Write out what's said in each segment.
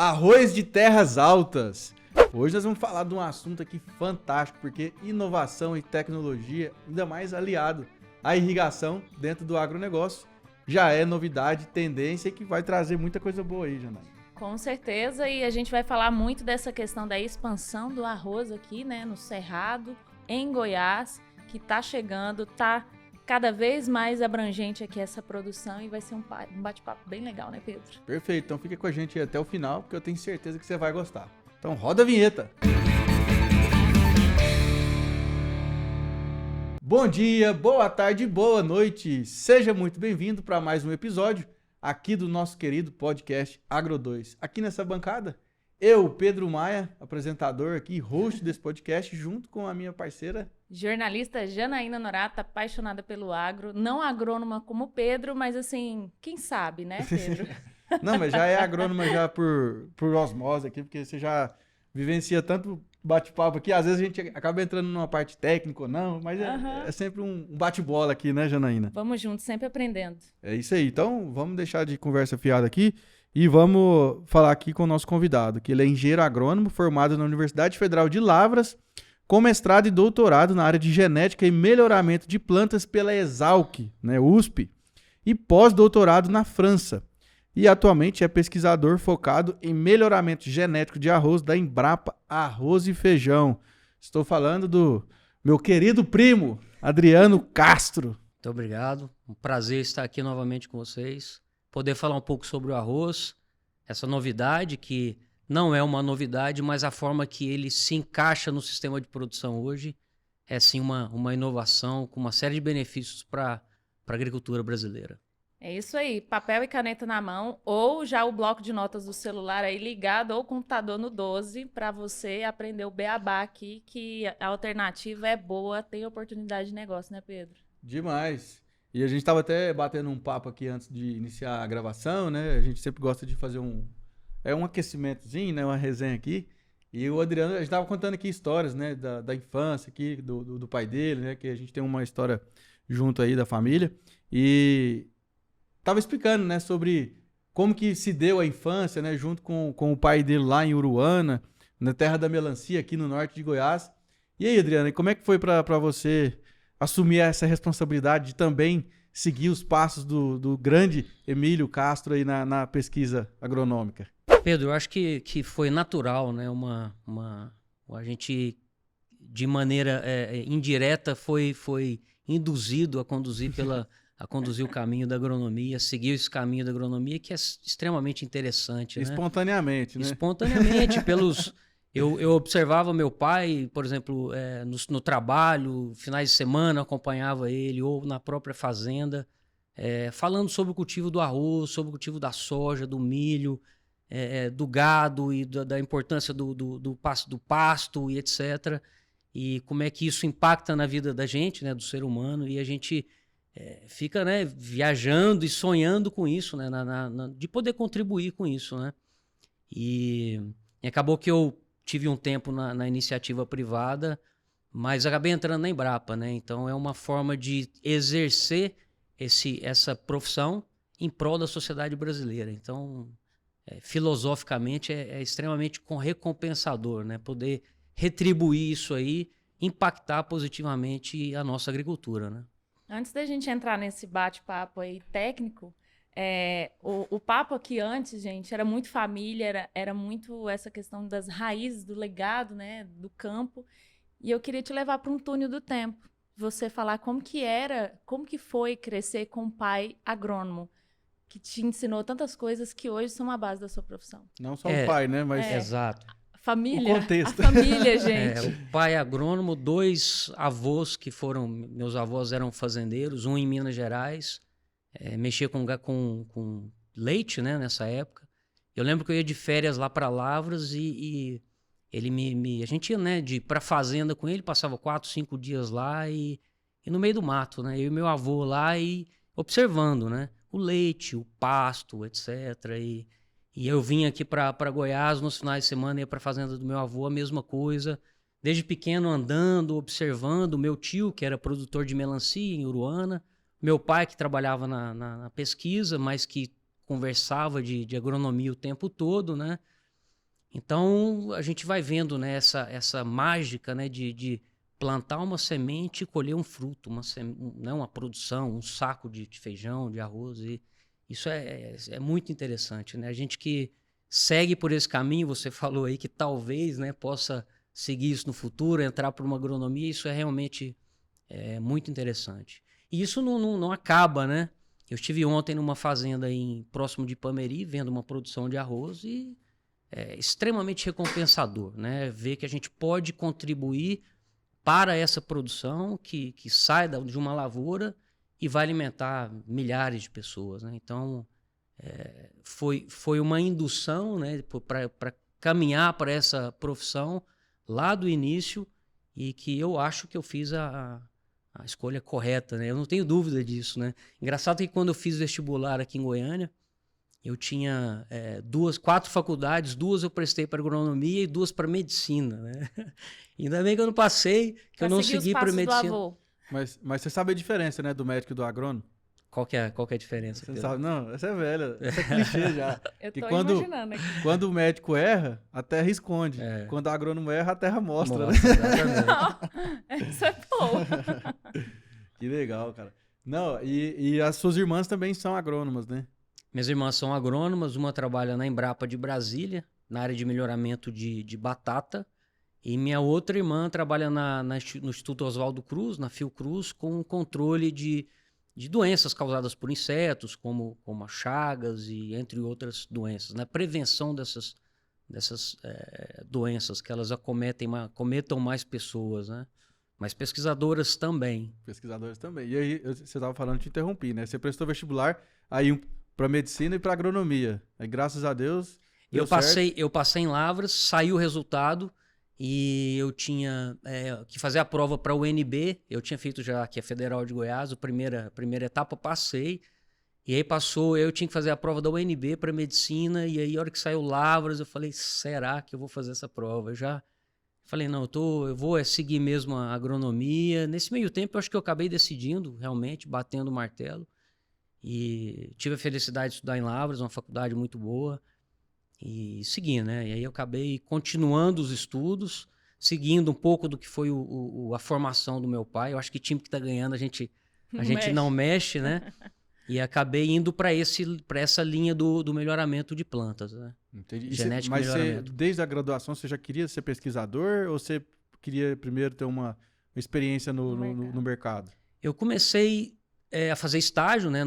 Arroz de terras altas. Hoje nós vamos falar de um assunto aqui fantástico, porque inovação e tecnologia, ainda mais aliado à irrigação dentro do agronegócio, já é novidade, tendência e que vai trazer muita coisa boa aí, Janaína. Com certeza, e a gente vai falar muito dessa questão da expansão do arroz aqui, né, no Cerrado, em Goiás, que tá chegando, tá cada vez mais abrangente aqui essa produção e vai ser um bate-papo bem legal, né, Pedro? Perfeito, então fica com a gente aí até o final, porque eu tenho certeza que você vai gostar. Então roda a vinheta. Bom dia, boa tarde, boa noite. Seja muito bem-vindo para mais um episódio aqui do nosso querido podcast Agro2. Aqui nessa bancada, eu, Pedro Maia, apresentador aqui, host desse podcast, junto com a minha parceira... Jornalista Janaína Norata, apaixonada pelo agro, não agrônoma como Pedro, mas assim, quem sabe, né, Pedro? Não, mas já é agrônoma já por osmose aqui, porque você já vivencia tanto bate-papo aqui, às vezes a gente acaba entrando numa parte técnica ou não, mas é sempre um bate-bola aqui, né, Janaína? Vamos juntos, sempre aprendendo. É isso aí, então vamos deixar de conversa fiada aqui e vamos falar aqui com o nosso convidado, que ele é engenheiro agrônomo formado na Universidade Federal de Lavras, com mestrado e doutorado na área de genética e melhoramento de plantas pela Exalc, né, USP, e pós-doutorado na França. E atualmente é pesquisador focado em melhoramento genético de arroz da Embrapa Arroz e Feijão. Estou falando do meu querido primo, Adriano Castro. Muito obrigado, um prazer estar aqui novamente com vocês, poder falar um pouco sobre o arroz, essa novidade que não é uma novidade, mas a forma que ele se encaixa no sistema de produção hoje é sim uma inovação com uma série de benefícios para a agricultura brasileira. É isso aí, papel e caneta na mão, ou já o bloco de notas do celular aí ligado, ou o computador no 12, para você aprender o beabá aqui, que a alternativa é boa, tem oportunidade de negócio, né, Pedro? Demais. E a gente estava até batendo um papo aqui antes de iniciar a gravação, né? A gente sempre gosta de fazer um aquecimentozinho, né? Uma resenha aqui. E o Adriano, a gente estava contando aqui histórias, né? Da infância aqui, do pai dele, né? Que a gente tem uma história junto aí da família. E tava explicando, né, sobre como que se deu a infância, né, junto com o pai dele lá em Uruana, na terra da melancia, aqui no norte de Goiás. E aí, Adriana, como é que foi para você assumir essa responsabilidade de também seguir os passos do grande Emílio Castro aí na pesquisa agronômica? Pedro, eu acho que foi natural, né, a gente, de maneira indireta, foi induzido a conduzir o caminho da agronomia, seguir esse caminho da agronomia, que é extremamente interessante, né? Espontaneamente, né? Espontaneamente, eu observava meu pai, por exemplo, no trabalho, finais de semana, acompanhava ele, ou na própria fazenda, falando sobre o cultivo do arroz, sobre o cultivo da soja, do milho, do gado e da importância do pasto e etc. E como é que isso impacta na vida da gente, né, do ser humano, e a gente fica, né, viajando e sonhando com isso, né, de poder contribuir com isso, né? E acabou que eu tive um tempo na iniciativa privada, mas acabei entrando na Embrapa, né? Então é uma forma de exercer essa profissão em prol da sociedade brasileira. Então, filosoficamente, é extremamente recompensador, né? Poder retribuir isso aí, impactar positivamente a nossa agricultura, né? Antes da gente entrar nesse bate-papo aí técnico, o papo aqui antes, gente, era muito família, era muito essa questão das raízes, do legado, né, do campo. E eu queria te levar para um túnel do tempo. Você falar como que foi crescer com um pai agrônomo, que te ensinou tantas coisas que hoje são a base da sua profissão. Não só o pai, né? Mas exato. Família, o contexto. A família, gente. O pai agrônomo, 2 avós que foram... Meus avós eram fazendeiros, um em Minas Gerais, mexia com leite, né, nessa época. Eu lembro que eu ia de férias lá para Lavras e ele a gente ia, né, para fazenda com ele, passava 4, 5 dias lá e no meio do mato, né? Eu e meu avô lá e observando, né, o leite, o pasto, etc. E eu vinha aqui para Goiás nos finais de semana, ia para a fazenda do meu avô, a mesma coisa. Desde pequeno andando, observando. Meu tio, que era produtor de melancia em Uruana. Meu pai, que trabalhava na pesquisa, mas que conversava de agronomia o tempo todo, né? Então, a gente vai vendo, né, essa mágica, né, de plantar uma semente e colher um fruto, né, uma produção, um saco de feijão, de arroz. E isso é muito interessante, né? A gente que segue por esse caminho, você falou aí que talvez, né, possa seguir isso no futuro, entrar por uma agronomia, isso é realmente muito interessante. E isso não acaba, né? Eu estive ontem numa fazenda próximo de Ipameri, vendo uma produção de arroz e é extremamente recompensador, né? Ver que a gente pode contribuir para essa produção que sai de uma lavoura e vai alimentar milhares de pessoas, né? Então, foi uma indução, né, para caminhar para essa profissão lá do início e que eu acho que eu fiz a escolha correta, né? Eu não tenho dúvida disso, né? Engraçado que quando eu fiz vestibular aqui em Goiânia, eu tinha 4 faculdades, 2 eu prestei para agronomia e 2 para medicina, né? Ainda bem que eu não passei, que eu não segui para medicina. Mas você sabe a diferença, né, do médico e do agrônomo? Qual que é a diferença? Você sabe? Não, essa é velha, essa é clichê já. Eu tô imaginando aqui. Quando o médico erra, a terra esconde. Quando o agrônomo erra, a terra mostra, né? Não, isso é bom. Que legal, cara. Não, e as suas irmãs também são agrônomas, né? Minhas irmãs são agrônomas, uma trabalha na Embrapa de Brasília, na área de melhoramento de batata, e minha outra irmã trabalha no Instituto Oswaldo Cruz, na Fiocruz, com controle de doenças causadas por insetos, como as chagas e entre outras doenças, né? Prevenção dessas doenças, que elas acometam mais pessoas, né? Mas pesquisadoras também. Pesquisadoras também. E aí, você estava falando, te interrompi, né? Você prestou vestibular, aí para medicina e para agronomia. Aí, graças a Deus, eu passei em Lavras, saiu o resultado e eu tinha que fazer a prova para o UNB. Eu tinha feito já aqui a Federal de Goiás, a primeira etapa, passei. E aí eu tinha que fazer a prova da UNB para medicina. E aí, a hora que saiu Lavras, eu falei, será que eu vou fazer essa prova? Eu já falei, não, eu vou seguir mesmo a agronomia. Nesse meio tempo, eu acho que eu acabei decidindo, realmente, batendo o martelo. E tive a felicidade de estudar em Lavras, uma faculdade muito boa, e segui, né? E aí eu acabei continuando os estudos, seguindo um pouco do que foi a formação do meu pai. Eu acho que time que está ganhando, a gente não mexe, né? E acabei indo para essa linha do melhoramento de plantas, né? Entendi. Genética Mas e melhoramento. desde a graduação, você já queria ser pesquisador ou você queria primeiro ter uma experiência no mercado? Eu comecei a fazer estágio, né,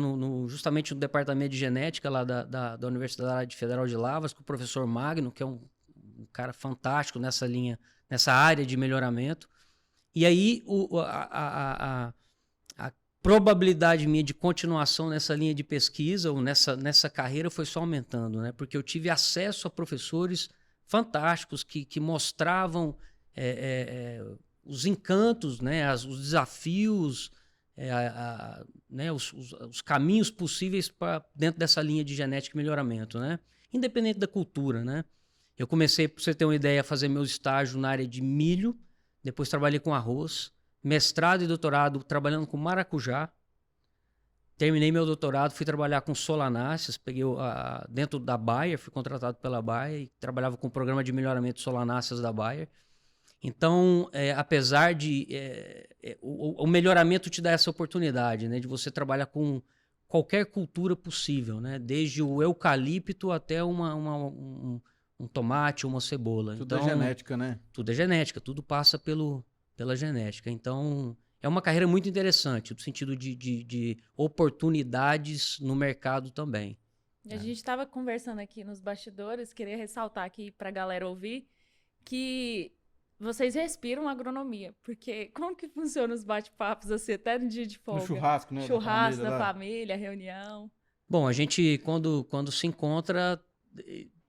justamente no departamento de genética lá da Universidade Federal de Lavras, com o professor Magno, que é um cara fantástico nessa área de melhoramento. E aí a probabilidade minha de continuação nessa linha de pesquisa ou nessa carreira foi só aumentando, né? Porque eu tive acesso a professores fantásticos que mostravam os encantos, né? Os desafios, né? Os caminhos possíveis dentro dessa linha de genética e melhoramento, né? Independente da cultura, né? Eu comecei, para você ter uma ideia, a fazer meu estágio na área de milho, depois trabalhei com arroz, mestrado e doutorado trabalhando com maracujá. Terminei meu doutorado, fui trabalhar com solanáceas, peguei dentro da Bayer, fui contratado pela Bayer e trabalhava com o programa de melhoramento de solanáceas da Bayer. Então, apesar de... o melhoramento te dá essa oportunidade, né, de você trabalhar com qualquer cultura possível, né, desde o eucalipto até um tomate, uma cebola. Tudo é genética, né? Tudo é genética, tudo passa pela genética. Então, é uma carreira muito interessante, no sentido de oportunidades no mercado também. A gente estava conversando aqui nos bastidores, queria ressaltar aqui para a galera ouvir, que vocês respiram agronomia, porque como que funciona os bate-papos assim, até no dia de folga? No churrasco, né? Churrasco da família, reunião. Bom, a gente, quando se encontra,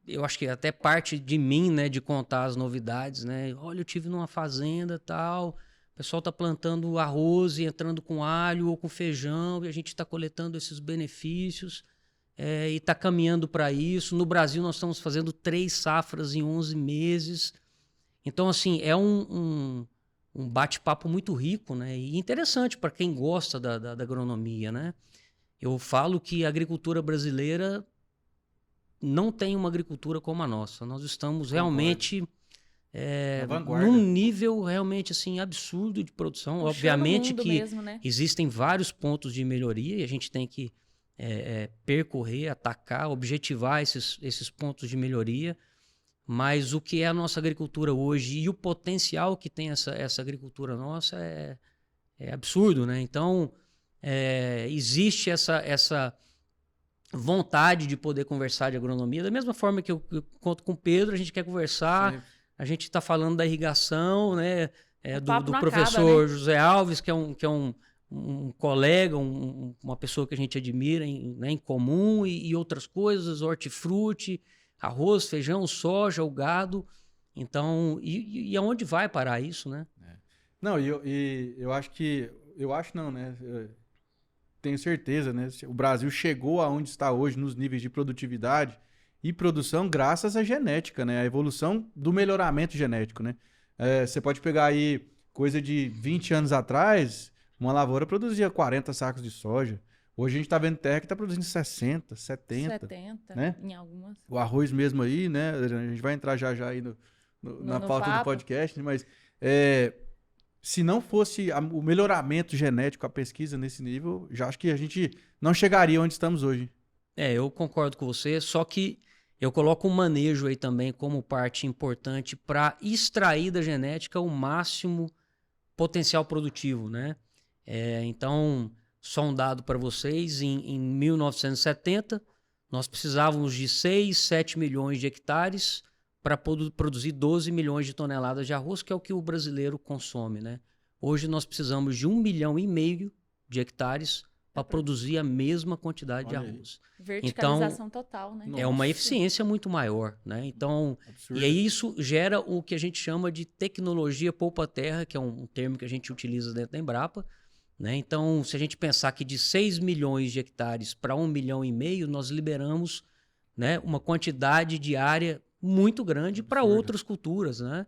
eu acho que até parte de mim, né, de contar as novidades, né? Olha, eu tive numa fazenda tal, o pessoal tá plantando arroz e entrando com alho ou com feijão e a gente está coletando esses benefícios e está caminhando para isso. No Brasil nós estamos fazendo 3 safras em 11 meses. Então, assim, é um bate-papo muito rico, né? E interessante para quem gosta da agronomia, né? Eu falo que a agricultura brasileira não tem uma agricultura como a nossa. Nós estamos realmente Na vanguarda. num nível realmente assim absurdo de produção. Puxando Obviamente o mundo que mesmo, né? existem vários pontos de melhoria e a gente tem que percorrer, atacar, objetivar esses pontos de melhoria. Mas o que é a nossa agricultura hoje e o potencial que tem essa agricultura nossa é absurdo, né? Então, existe essa vontade de poder conversar de agronomia. Da mesma forma que eu conto com o Pedro, a gente quer conversar, Sempre. a gente está falando da irrigação, né? O Do papo não professor acaba, né? José Alves, que é um colega, uma pessoa que a gente admira né, em comum, e outras coisas, hortifruti, arroz, feijão, soja, o gado. Então, e aonde vai parar isso, né? Não, eu acho que... Eu acho não, né? Tenho certeza, né? O Brasil chegou aonde está hoje nos níveis de produtividade e produção graças à genética, né? A evolução do melhoramento genético, né? Você pode pegar aí coisa de 20 anos atrás, uma lavoura produzia 40 sacos de soja. Hoje a gente tá vendo terra que tá produzindo 60, 70, 70, né? em algumas. O arroz mesmo aí, né? A gente vai entrar já aí na No pauta do papo. podcast, mas se não fosse o melhoramento genético, a pesquisa nesse nível, já acho que a gente não chegaria onde estamos hoje. Eu concordo com você, só que eu coloco o manejo aí também como parte importante para extrair da genética o máximo potencial produtivo, né? Então, só um dado para vocês, em 1970, nós precisávamos de 6, 7 milhões de hectares para produzir 12 milhões de toneladas de arroz, que é o que o brasileiro consome, né? Hoje nós precisamos de 1,5 milhão de hectares para produzir a mesma quantidade de Olha aí. arroz. Verticalização total, né? É uma Nossa. eficiência muito maior, né? Então, Absurdo. e aí isso gera o que a gente chama de tecnologia poupa-terra, que é um termo que a gente utiliza dentro da Embrapa, né? Então, se a gente pensar que de 6 milhões de hectares para 1,5 milhão, nós liberamos, né, uma quantidade de área muito grande para Absurdo. outras culturas, né?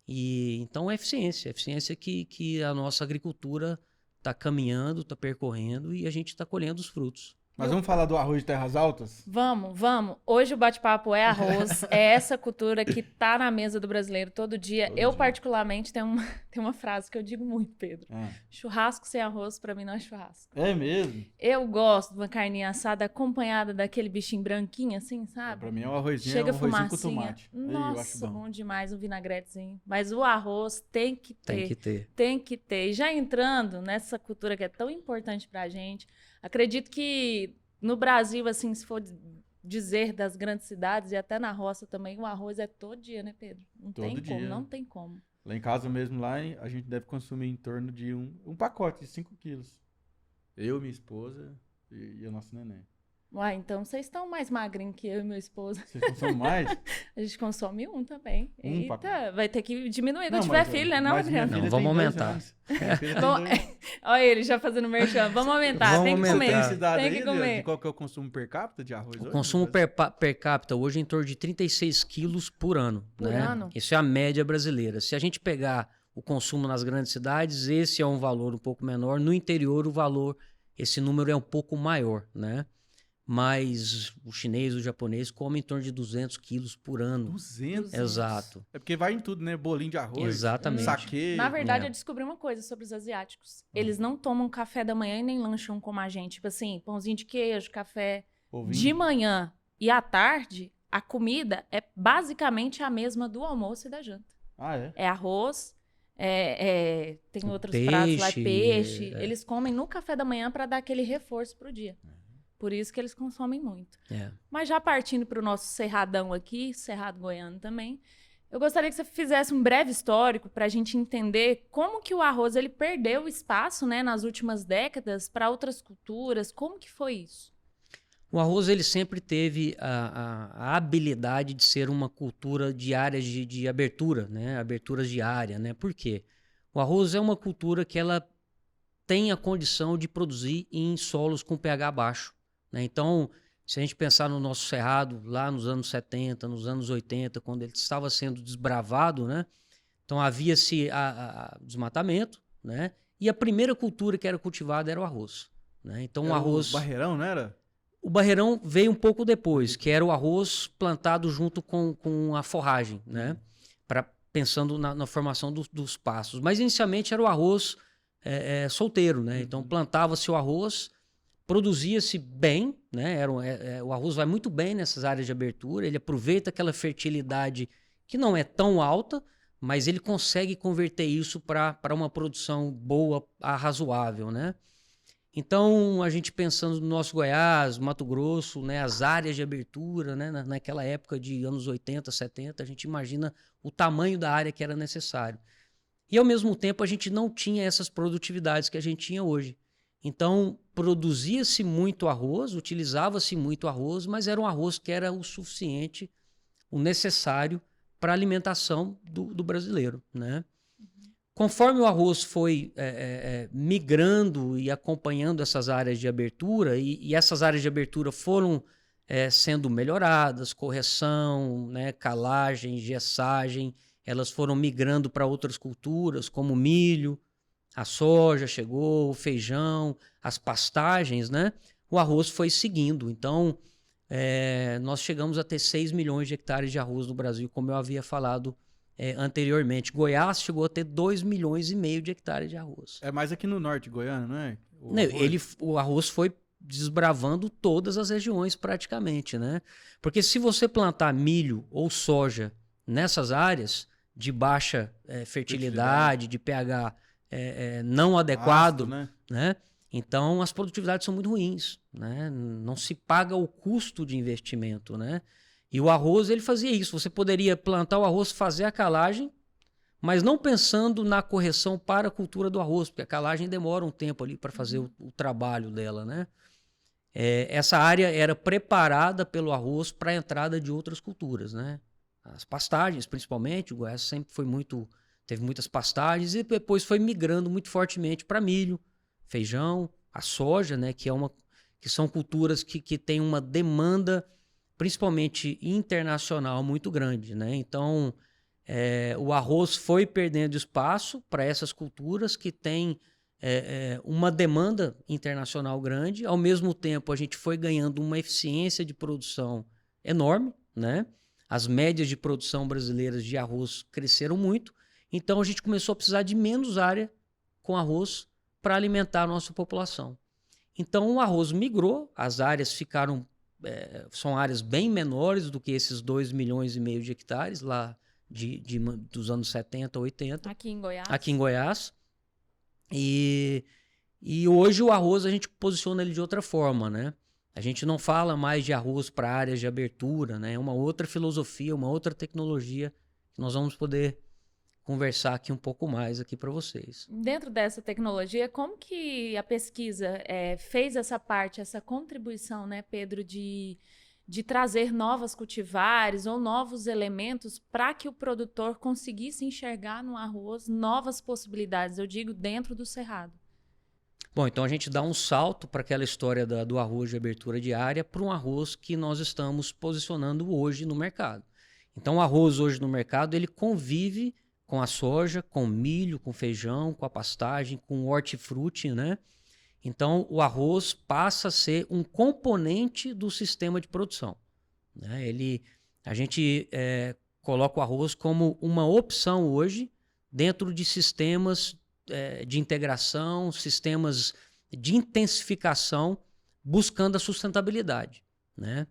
E então é eficiência que a nossa agricultura está caminhando, está percorrendo e a gente está colhendo os frutos. Mas vamos falar do arroz de terras altas? Vamos. Hoje o bate-papo é arroz, é essa cultura que tá na mesa do brasileiro todo dia. Todo Eu, dia. particularmente, tenho uma frase que eu digo muito, Pedro. Churrasco sem arroz, pra mim, não é churrasco. É mesmo? Eu gosto de uma carninha assada acompanhada daquele bichinho branquinho, assim, sabe? Pra mim é um arrozinho, Chega um arrozinho com fumacinha. tomate. Aí eu Nossa, acho bom. bom demais, um vinagretezinho. Mas o arroz tem que ter. Tem que ter. Tem que ter. E já entrando nessa cultura que é tão importante pra gente, acredito que no Brasil, assim, se for dizer das grandes cidades e até na roça também, o arroz é todo dia, né, Pedro? Não Todo tem como, dia. não tem como. Lá em casa mesmo, a gente deve consumir em torno de um pacote de 5 quilos. Eu, minha esposa e a nossa neném. Uai, então vocês estão mais magrinhos que eu e meu esposo. Vocês consomem mais? A gente consome um também. Um Eita, pacote. vai ter que diminuir quando Não, tiver mas- filho, né, não, mas minha Adriano? filha Não, vamos tem 2 aumentar. anos. Minha filha tem Bom, 2. Olha ele já fazendo merchan. Vamos aumentar, Vamos tem que aumentar. comer. Esse dado Tem aí, que Adriano, comer. de qual que é o consumo per capita de arroz O hoje? consumo per capita hoje é em torno de 36 quilos por ano. Por né? ano? Isso é a média brasileira. Se a gente pegar o consumo nas grandes cidades, esse é um valor um pouco menor. No interior, esse número é um pouco maior, né? Mas o chinês, o japonês comem em torno de 200 quilos por ano. 200? Exato. É porque vai em tudo, né? Bolinho de arroz, Exatamente. saquê. Na verdade, É. eu descobri uma coisa sobre os asiáticos. Eles não tomam café da manhã e nem lancham como a gente. Tipo assim, pãozinho de queijo, café. ovinho. De manhã e à tarde, a comida é basicamente a mesma do almoço e da janta. Ah, é? É arroz, tem outros Peixe, pratos lá, peixe. é. Eles comem no café da manhã para dar aquele reforço pro dia. Por isso que eles consomem muito. É. Mas já partindo para o nosso cerradão aqui, Cerrado Goiano também, eu gostaria que você fizesse um breve histórico para a gente entender como que o arroz ele perdeu espaço, né, nas últimas décadas para outras culturas. Como que foi isso? O arroz ele sempre teve a habilidade de ser uma cultura de áreas de abertura, né? Aberturas de área, né? Por quê? O arroz é uma cultura que ela tem a condição de produzir em solos com pH baixo, né? Então, se a gente pensar no nosso cerrado lá nos anos 70, nos anos 80, quando ele estava sendo desbravado, né? Então havia-se desmatamento, né? E a primeira cultura que era cultivada era o arroz, né? Então o Era arroz... Barreirão, não era? O barreirão veio um pouco depois, que era o arroz plantado junto com a forragem, né? Pensando na formação dos pastos. Mas inicialmente era o arroz solteiro, né? Então plantava-se o arroz, produzia-se bem, né? O arroz vai muito bem nessas áreas de abertura, ele aproveita aquela fertilidade que não é tão alta, mas ele consegue converter isso para uma produção boa a razoável, né? Então, a gente pensando no nosso Goiás, Mato Grosso, né, as áreas de abertura, né, naquela época de anos 80, 70, a gente imagina o tamanho da área que era necessário. E, ao mesmo tempo, a gente não tinha essas produtividades que a gente tinha hoje. Então, produzia-se muito arroz, utilizava-se muito arroz, mas era um arroz que era o suficiente, o necessário para a alimentação do brasileiro, né? Conforme o arroz foi migrando e acompanhando essas áreas de abertura, e essas áreas de abertura foram sendo melhoradas, correção, né, calagem, gessagem, elas foram migrando para outras culturas, como o milho, a soja chegou, o feijão, as pastagens, né? O arroz foi seguindo. Então, nós chegamos a ter 6 milhões de hectares de arroz no Brasil, como eu havia falado anteriormente. Goiás chegou a ter 2,5 milhões de hectares de arroz. É mais aqui no norte, Goiânia, não é? O arroz foi desbravando todas as regiões praticamente, né? Porque se você plantar milho ou soja nessas áreas de baixa fertilidade, de pH não adequado, ácido, né? Então as produtividades são muito ruins, né? Não se paga o custo de investimento, né? E o arroz, ele fazia isso. Você poderia plantar o arroz, fazer a calagem, mas não pensando na correção para a cultura do arroz, porque a calagem demora um tempo ali para fazer o trabalho dela, né? Essa área era preparada pelo arroz para a entrada de outras culturas, né? As pastagens, principalmente. O Goiás sempre teve muitas pastagens e depois foi migrando muito fortemente para milho, feijão, a soja, né? Que são culturas que têm uma demanda principalmente internacional muito grande, né? Então, o arroz foi perdendo espaço para essas culturas que têm uma demanda internacional grande. Ao mesmo tempo, a gente foi ganhando uma eficiência de produção enorme, né? As médias de produção brasileiras de arroz cresceram muito, então a gente começou a precisar de menos área com arroz para alimentar a nossa população. Então, o arroz migrou, as áreas ficaram são áreas bem menores do que esses 2,5 milhões de hectares lá dos anos 70, 80. Aqui em Goiás. Aqui em Goiás. E hoje o arroz a gente posiciona ele de outra forma, né? A gente não fala mais de arroz para áreas de abertura, né? É uma outra filosofia, uma outra tecnologia que nós vamos poder conversar aqui um pouco mais aqui para vocês. Dentro dessa tecnologia, como que a pesquisa fez essa parte, essa contribuição, né, Pedro, de trazer novas cultivares ou novos elementos para que o produtor conseguisse enxergar no arroz novas possibilidades, eu digo, dentro do cerrado? Bom, então a gente dá um salto para aquela história do arroz de abertura de área para um arroz que nós estamos posicionando hoje no mercado. Então o arroz hoje no mercado, ele convive com a soja, com o milho, com o feijão, com a pastagem, com o hortifruti, né? Então, o arroz passa a ser um componente do sistema de produção, né? A gente coloca o arroz como uma opção hoje dentro de sistemas de integração, sistemas de intensificação, buscando a sustentabilidade, né?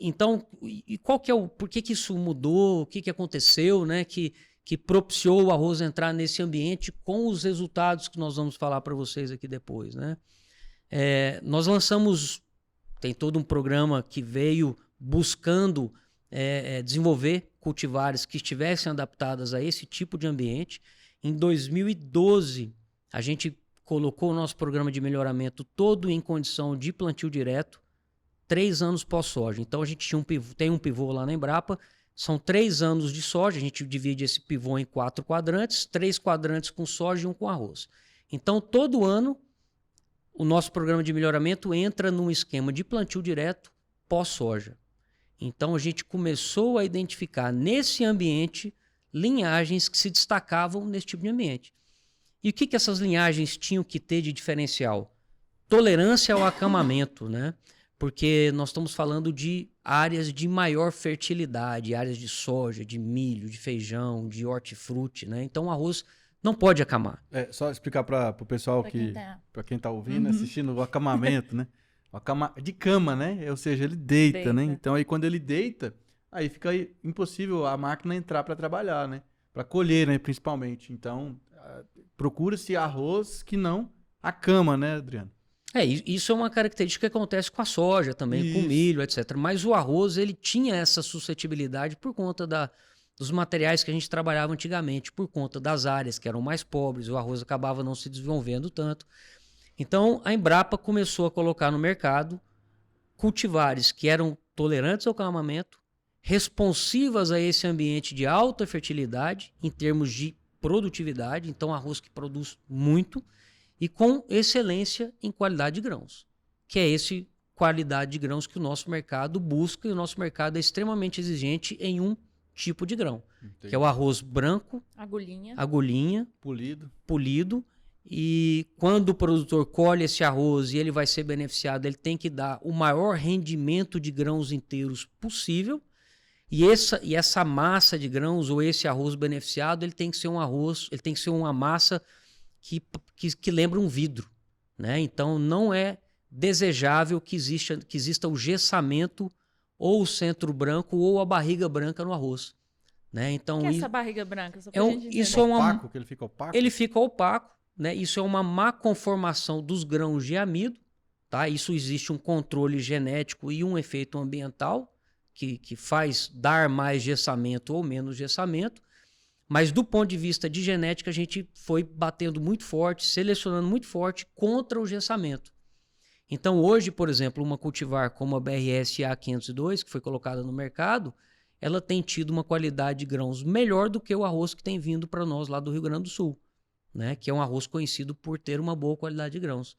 Então, e qual que por que isso mudou? O que aconteceu, né? Que propiciou o arroz entrar nesse ambiente com os resultados que nós vamos falar para vocês aqui depois, né? Nós lançamos, tem todo um programa que veio buscando desenvolver cultivares que estivessem adaptadas a esse tipo de ambiente. Em 2012, a gente colocou o nosso programa de melhoramento todo em condição de plantio direto, 3 anos pós-soja. Então, a gente tem um pivô lá na Embrapa, são 3 anos de soja, a gente divide esse pivô em 4 quadrantes, 3 quadrantes com soja e 1 com arroz. Então, todo ano, o nosso programa de melhoramento entra num esquema de plantio direto pós-soja. Então, a gente começou a identificar nesse ambiente linhagens que se destacavam nesse tipo de ambiente. E o que essas linhagens tinham que ter de diferencial? tolerância ao acamamento, né? Porque nós estamos falando de áreas de maior fertilidade, áreas de soja, de milho, de feijão, de hortifruti, né? Então o arroz não pode acamar. Só explicar para o pessoal para quem tá ouvindo, assistindo, o acamamento, né? De cama, né? Ou seja, ele deita, né? Então aí quando ele deita, aí fica impossível a máquina entrar para trabalhar, né? Para colher, né? Principalmente. Então, procura-se arroz que não acama, né, Adriano? Isso é uma característica que acontece com a soja também, com o milho, etc. Mas o arroz, ele tinha essa suscetibilidade por conta dos materiais que a gente trabalhava antigamente, por conta das áreas que eram mais pobres, o arroz acabava não se desenvolvendo tanto. Então, a Embrapa começou a colocar no mercado cultivares que eram tolerantes ao acamamento, responsivas a esse ambiente de alta fertilidade, em termos de produtividade, então arroz que produz muito, e com excelência em qualidade de grãos, que é esse qualidade de grãos que o nosso mercado busca, e o nosso mercado é extremamente exigente em um tipo de grão, que é o arroz branco, agulhinha, polido, e quando o produtor colhe esse arroz e ele vai ser beneficiado, ele tem que dar o maior rendimento de grãos inteiros possível, e essa massa de grãos ou esse arroz beneficiado, ele tem que ser um arroz, ele tem que ser uma massa que lembra um vidro, né? Então não é desejável que exista o gessamento ou o centro branco ou a barriga branca no arroz, né? Então o que é essa barriga branca? Isso é opaco, que ele fica opaco. Ele fica opaco, né? Isso é uma má conformação dos grãos de amido, tá? Isso existe um controle genético e um efeito ambiental que faz dar mais gessamento ou menos gessamento. Mas do ponto de vista de genética, a gente foi batendo muito forte, selecionando muito forte contra o gessamento. Então hoje, por exemplo, uma cultivar como a BRS A502, que foi colocada no mercado, ela tem tido uma qualidade de grãos melhor do que o arroz que tem vindo para nós lá do Rio Grande do Sul, né? Que é um arroz conhecido por ter uma boa qualidade de grãos.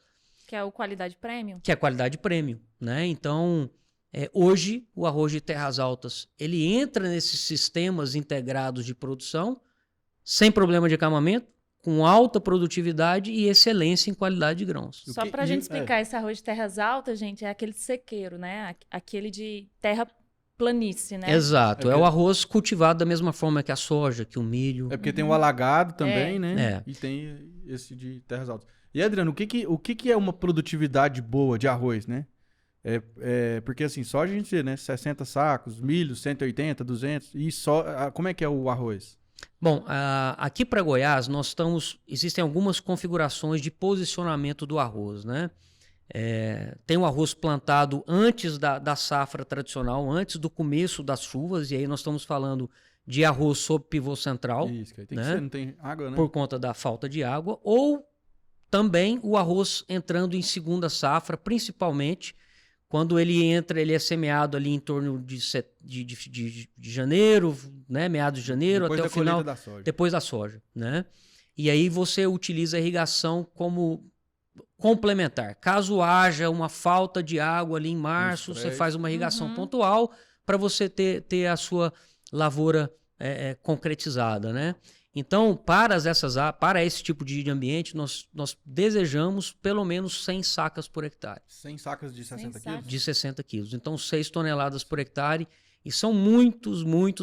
Que é o qualidade premium? Que é a qualidade premium, né? Então, hoje, o arroz de terras altas, ele entra nesses sistemas integrados de produção, sem problema de acamamento, com alta produtividade e excelência em qualidade de grãos. Só para a gente explicar, esse arroz de terras altas, gente, é aquele sequeiro, né? Aquele de terra planície, né? Exato, é o arroz cultivado da mesma forma que a soja, que o milho. É porque tem o alagado também, né? E tem esse de terras altas. E, Adriano, o que é uma produtividade boa de arroz, né? Porque assim, soja a gente vê, né? 60 sacos, milho, 180, 200. E como é que é o arroz? Bom, aqui para Goiás existem algumas configurações de posicionamento do arroz, né? Tem o arroz plantado antes da safra tradicional, antes do começo das chuvas, e aí nós estamos falando de arroz sob pivô central. Isso, que aí tem que ser, não tem água, né? Por conta da falta de água, ou também o arroz entrando em segunda safra, principalmente quando ele é semeado ali em torno de janeiro, né? Meados de janeiro, depois até o final, depois da soja, né? E aí você utiliza a irrigação como complementar. Caso haja uma falta de água ali em março, você faz uma irrigação pontual para você ter a sua lavoura concretizada, né? Então, para esse tipo de ambiente, nós desejamos pelo menos 100 sacas por hectare. 100 sacas de 60 quilos? De 60 quilos. Então, 6 toneladas por hectare. E são muitos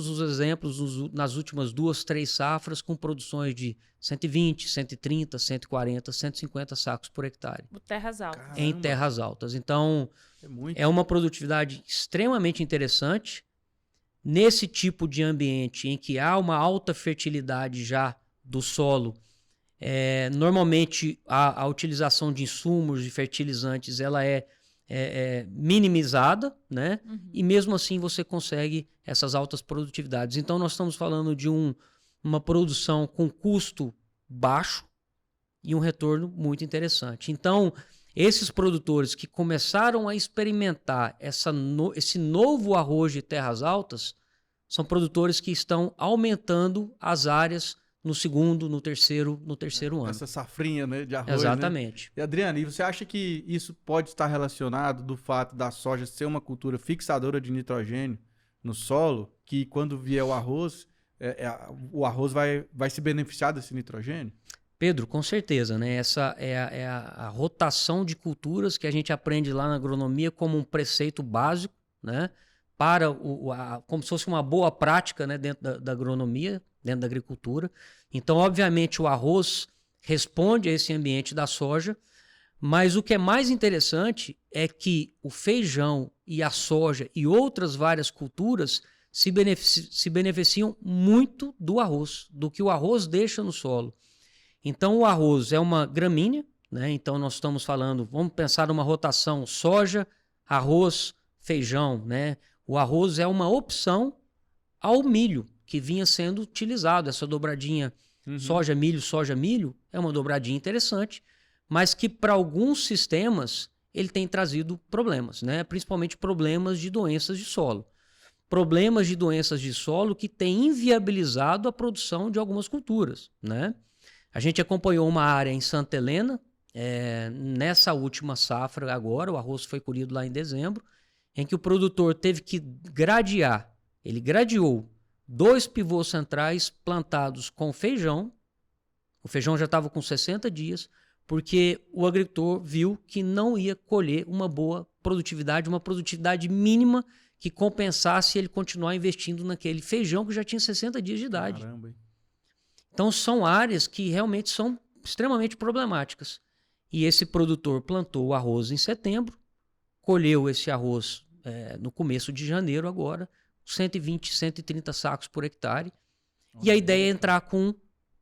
os exemplos nas últimas 2, 3 safras com produções de 120, 130, 140, 150 sacos por hectare. Terras altas. Caramba. Em terras altas. Então, é uma produtividade extremamente interessante. Nesse tipo de ambiente em que há uma alta fertilidade já do solo, normalmente a utilização de insumos e fertilizantes ela é minimizada, né? E mesmo assim você consegue essas altas produtividades. Então nós estamos falando de uma produção com custo baixo e um retorno muito interessante. Então, esses produtores que começaram a experimentar esse novo arroz de terras altas são produtores que estão aumentando as áreas no segundo, no terceiro ano. Essa safrinha, né, de arroz. Exatamente. Né? E, Adriano, e você acha que isso pode estar relacionado do fato da soja ser uma cultura fixadora de nitrogênio no solo, que quando vier o arroz vai se beneficiar desse nitrogênio? Pedro, com certeza, né? Essa é a rotação de culturas que a gente aprende lá na agronomia como um preceito básico, né? Para como se fosse uma boa prática, né? Dentro da agronomia, dentro da agricultura. Então, obviamente, o arroz responde a esse ambiente da soja, mas o que é mais interessante é que o feijão e a soja e outras várias culturas se beneficiam muito do arroz, do que o arroz deixa no solo. Então, o arroz é uma gramínea, né? Então, nós estamos falando, vamos pensar numa rotação soja, arroz, feijão, né? O arroz é uma opção ao milho, que vinha sendo utilizado. Essa dobradinha soja, milho, é uma dobradinha interessante, mas que para alguns sistemas ele tem trazido problemas, né? Principalmente problemas de doenças de solo. Problemas de doenças de solo que têm inviabilizado a produção de algumas culturas, né? A gente acompanhou uma área em Santa Helena, nessa última safra agora, o arroz foi colhido lá em dezembro, em que o produtor teve que gradear, ele gradeou 2 pivôs centrais plantados com feijão, o feijão já estava com 60 dias, porque o agricultor viu que não ia colher uma boa produtividade, uma produtividade mínima que compensasse ele continuar investindo naquele feijão que já tinha 60 dias de idade. Caramba, hein? Então, são áreas que realmente são extremamente problemáticas. E esse produtor plantou o arroz em setembro, colheu esse arroz no começo de janeiro agora, 120, 130 sacos por hectare. E a ideia é entrar com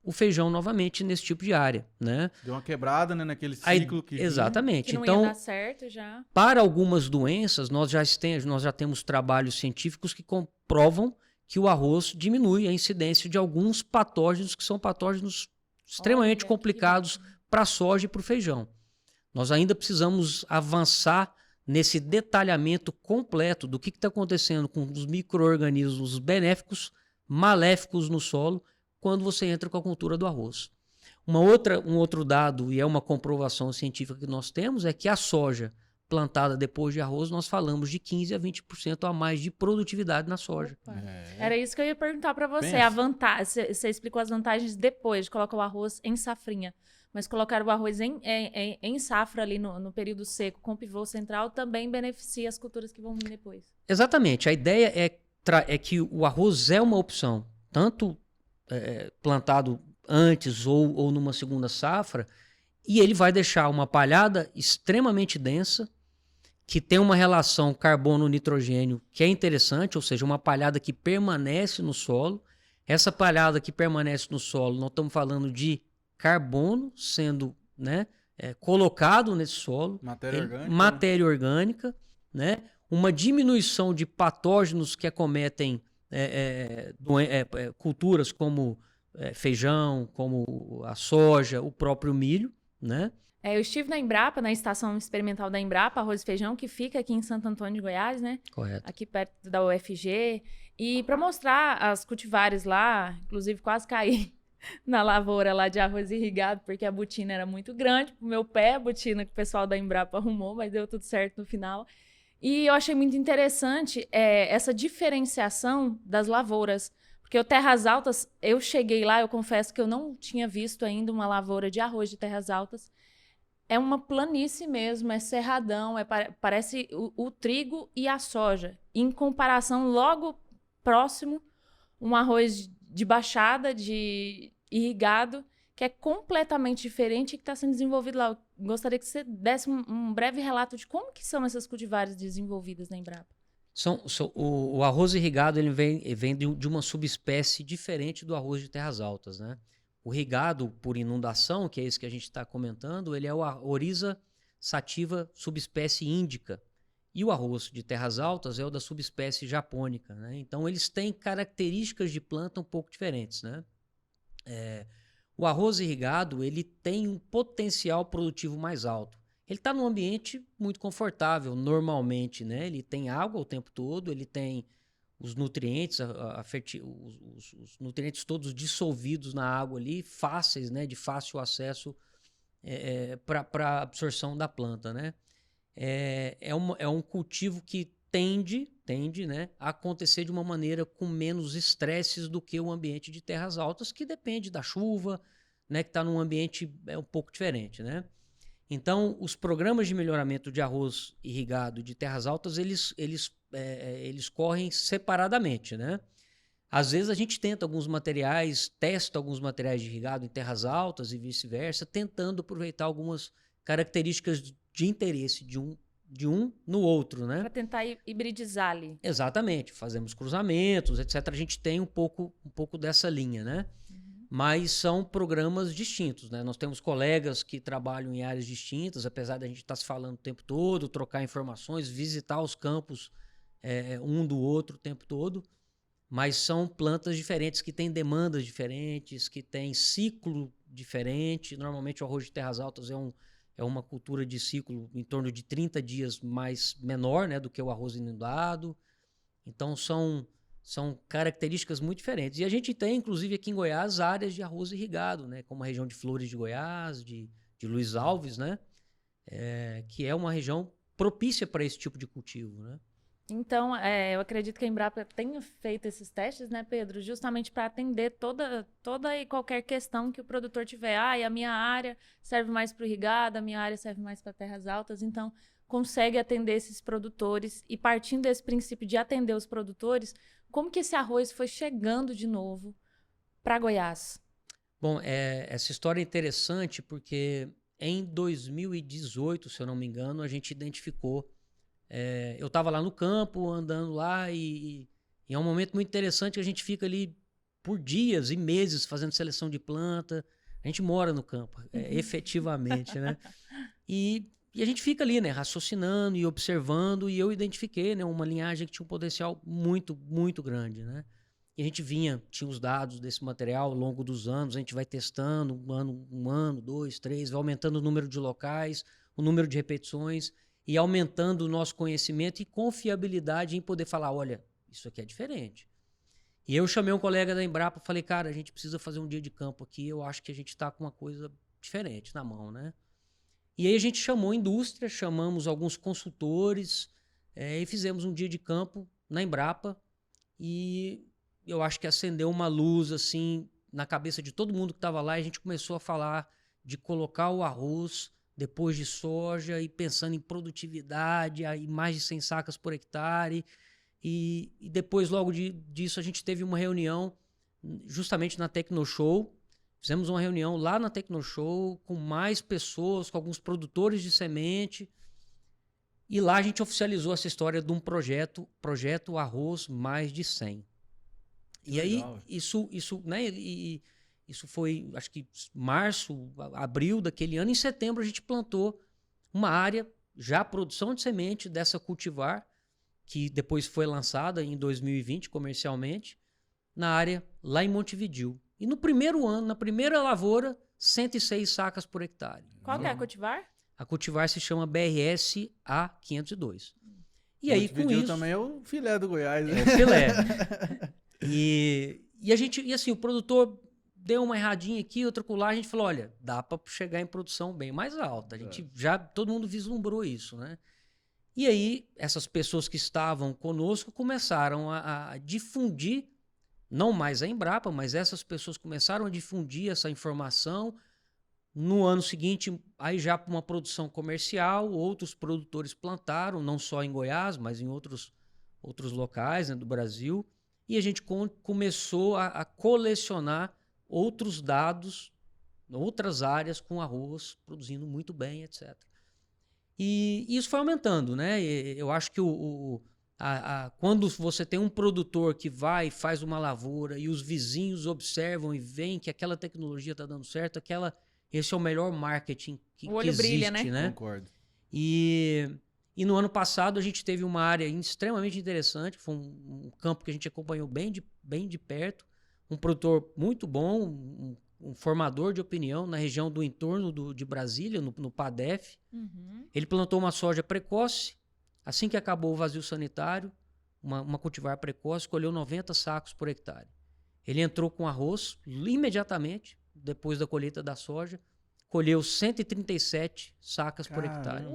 o feijão novamente nesse tipo de área, né? Deu uma quebrada, né, naquele ciclo que exatamente. Que não Então, ia dar certo já. para algumas doenças, nós já temos trabalhos científicos que comprovam que o arroz diminui a incidência de alguns patógenos que são patógenos extremamente complicados para a soja e para o feijão. Nós ainda precisamos avançar nesse detalhamento completo do que está acontecendo com os micro-organismos benéficos, maléficos no solo, quando você entra com a cultura do arroz. Um outro dado, e é uma comprovação científica que nós temos, é que a soja plantada depois de arroz, nós falamos de 15% a 20% a mais de produtividade na soja. Era isso que eu ia perguntar para você. Pensa. A vantagem, você explicou as vantagens depois de colocar o arroz em safrinha. Mas colocar o arroz em safra ali no período seco, com pivô central, também beneficia as culturas que vão vir depois. Exatamente. A ideia é que o arroz é uma opção, tanto plantado antes ou numa segunda safra, e ele vai deixar uma palhada extremamente densa, que tem uma relação carbono-nitrogênio que é interessante, ou seja, uma palhada que permanece no solo. Essa palhada que permanece no solo, nós estamos falando de carbono sendo, né, colocado nesse solo, matéria orgânica, né, uma diminuição de patógenos que acometem culturas como feijão, como a soja, o próprio milho, né? Eu estive na Embrapa, na estação experimental da Embrapa, Arroz e Feijão, que fica aqui em Santo Antônio de Goiás, né? Correto. Aqui perto da UFG. E para mostrar as cultivares lá, inclusive quase caí na lavoura lá de arroz irrigado, porque a botina era muito grande pro meu pé, a botina que o pessoal da Embrapa arrumou, mas deu tudo certo no final. E eu achei muito interessante essa diferenciação das lavouras. Porque o Terras Altas, eu cheguei lá, eu confesso que eu não tinha visto ainda uma lavoura de arroz de Terras Altas. É uma planície mesmo, é cerradão, parece o trigo e a soja. Em comparação, logo próximo, um arroz de baixada, de irrigado, que é completamente diferente e que está sendo desenvolvido lá. Eu gostaria que você desse um breve relato de como que são essas cultivares desenvolvidas na Embrapa. O arroz irrigado ele vem de uma subespécie diferente do arroz de terras altas, né? O irrigado por inundação, que é esse que a gente está comentando, ele é o Oryza sativa subespécie índica. E o arroz de terras altas é o da subespécie japônica, né? Então, eles têm características de planta um pouco diferentes, né? O arroz irrigado ele tem um potencial produtivo mais alto. Ele está num ambiente muito confortável, normalmente, né? Ele tem água o tempo todo, ele tem os nutrientes, os nutrientes todos dissolvidos na água ali, fáceis, né? De fácil acesso para absorção da planta, né? É um cultivo que tende, né, a acontecer de uma maneira com menos estresses do que o ambiente de terras altas, que depende da chuva, né, que está num ambiente um pouco diferente, né? Então, os programas de melhoramento de arroz irrigado de terras altas, eles correm separadamente, né? Às vezes a gente tenta alguns materiais, testa alguns materiais de irrigado em terras altas e vice-versa, tentando aproveitar algumas características de interesse de um no outro, né? Para tentar hibridizar ali. Exatamente, fazemos cruzamentos, etc. A gente tem um pouco dessa linha, né? Mas são programas distintos, né? Nós temos colegas que trabalham em áreas distintas, apesar da gente estar se falando o tempo todo, trocar informações, visitar os campos um do outro o tempo todo, mas são plantas diferentes que têm demandas diferentes, que têm ciclo diferente. Normalmente o arroz de terras altas é uma cultura de ciclo em torno de 30 dias menor, né, do que o arroz inundado. Então são características muito diferentes. E a gente tem, inclusive, aqui em Goiás, áreas de arroz irrigado, né? Como a região de Flores de Goiás, de Luiz Alves, né? Que é uma região propícia para esse tipo de cultivo, né? Então, eu acredito que a Embrapa tenha feito esses testes, né, Pedro? Justamente para atender toda e qualquer questão que o produtor tiver. E a minha área serve mais para o irrigado, a minha área serve mais para terras altas. Então, consegue atender esses produtores. E partindo desse princípio de atender os produtores, como que esse arroz foi chegando de novo para Goiás? Bom, essa história é interessante porque em 2018, se eu não me engano, a gente identificou. Eu estava lá no campo, andando lá, e é um momento muito interessante que a gente fica ali por dias e meses fazendo seleção de planta. A gente mora no campo, efetivamente, né? E a gente fica ali, né, raciocinando e observando, e eu identifiquei, né, uma linhagem que tinha um potencial muito, muito grande, né? E a gente tinha os dados desse material ao longo dos anos, a gente vai testando um ano, 2, 3, vai aumentando o número de locais, o número de repetições, e aumentando o nosso conhecimento e confiabilidade em poder falar, olha, isso aqui é diferente. E eu chamei um colega da Embrapa e falei, cara, a gente precisa fazer um dia de campo aqui, eu acho que a gente está com uma coisa diferente na mão, né? E aí a gente chamou a indústria, chamamos alguns consultores e fizemos um dia de campo na Embrapa, e eu acho que acendeu uma luz assim na cabeça de todo mundo que estava lá, e a gente começou a falar de colocar o arroz depois de soja e pensando em produtividade, aí mais de 100 sacas por hectare. E depois, logo disso, a gente teve uma reunião justamente na Tecnoshow. Fizemos uma reunião lá na Tecnoshow com mais pessoas, com alguns produtores de semente. E lá a gente oficializou essa história de um projeto Arroz Mais de 100. E aí, isso, né? E isso foi, acho que março, abril daquele ano. Em setembro, a gente plantou uma área, já produção de semente dessa cultivar, que depois foi lançada em 2020 comercialmente, na área lá em Montevidéu. E no primeiro ano, na primeira lavoura, 106 sacas por hectare. Qual que é a cultivar? A cultivar se chama BRS A502. E aí, com isso... também é o filé do Goiás, né? É o filé. E assim, o produtor deu uma erradinha aqui, outra colar, a gente falou, olha, dá para chegar em produção bem mais alta. A gente todo mundo vislumbrou isso, né? E aí, essas pessoas que estavam conosco começaram a difundir, não mais a Embrapa, mas essas pessoas começaram a difundir essa informação. No ano seguinte, aí já para uma produção comercial, outros produtores plantaram, não só em Goiás, mas em outros locais, né, do Brasil. E a gente começou a colecionar outros dados, outras áreas com arroz, produzindo muito bem, etc. E isso foi aumentando, né? Eu acho que quando você tem um produtor que vai e faz uma lavoura e os vizinhos observam e veem que aquela tecnologia está dando certo, esse é o melhor marketing que existe, brilha, né? Concordo. E no ano passado a gente teve uma área extremamente interessante, foi um campo que a gente acompanhou bem de perto, um produtor muito bom, um formador de opinião na região do entorno de Brasília, no PADEF. Uhum. Ele plantou uma soja precoce, assim que acabou o vazio sanitário, uma cultivar precoce, colheu 90 sacos por hectare. Ele entrou com arroz imediatamente, depois da colheita da soja, colheu 137 sacas por hectare.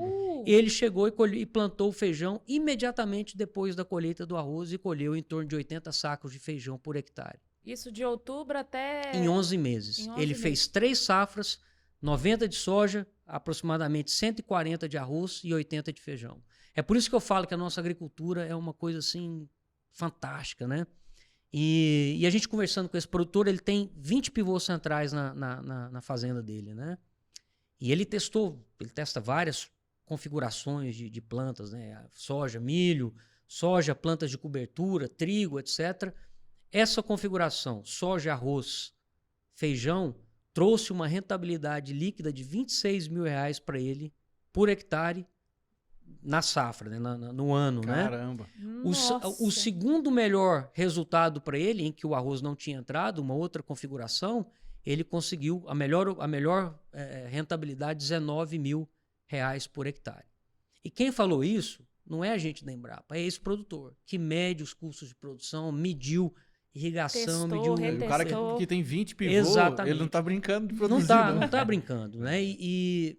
Ele chegou e plantou o feijão imediatamente depois da colheita do arroz e colheu em torno de 80 sacos de feijão por hectare. Isso de outubro até... Em 11 meses. Em 11 Ele meses. fez 3 safras, 90 de soja, aproximadamente 140 de arroz e 80 de feijão. É por isso que eu falo que a nossa agricultura é uma coisa assim fantástica, né? E a gente conversando com esse produtor, ele tem 20 pivôs centrais na fazenda dele, né? E ele testa várias configurações de plantas, né? Soja, milho, soja, plantas de cobertura, trigo, etc. Essa configuração, soja, arroz, feijão, trouxe uma rentabilidade líquida de R$26 mil para ele por hectare na safra, né? no ano, né? Caramba. O segundo melhor resultado para ele, em que o arroz não tinha entrado, uma outra configuração, ele conseguiu a melhor rentabilidade, R$19 mil por hectare. E quem falou isso não é a gente da Embrapa, é esse produtor, que mede os custos de produção, mediu irrigação, Testou, mediu... O cara Testou. que tem 20 pivôs, Exatamente. ele não tá brincando de Não produzir, não tá brincando, né? E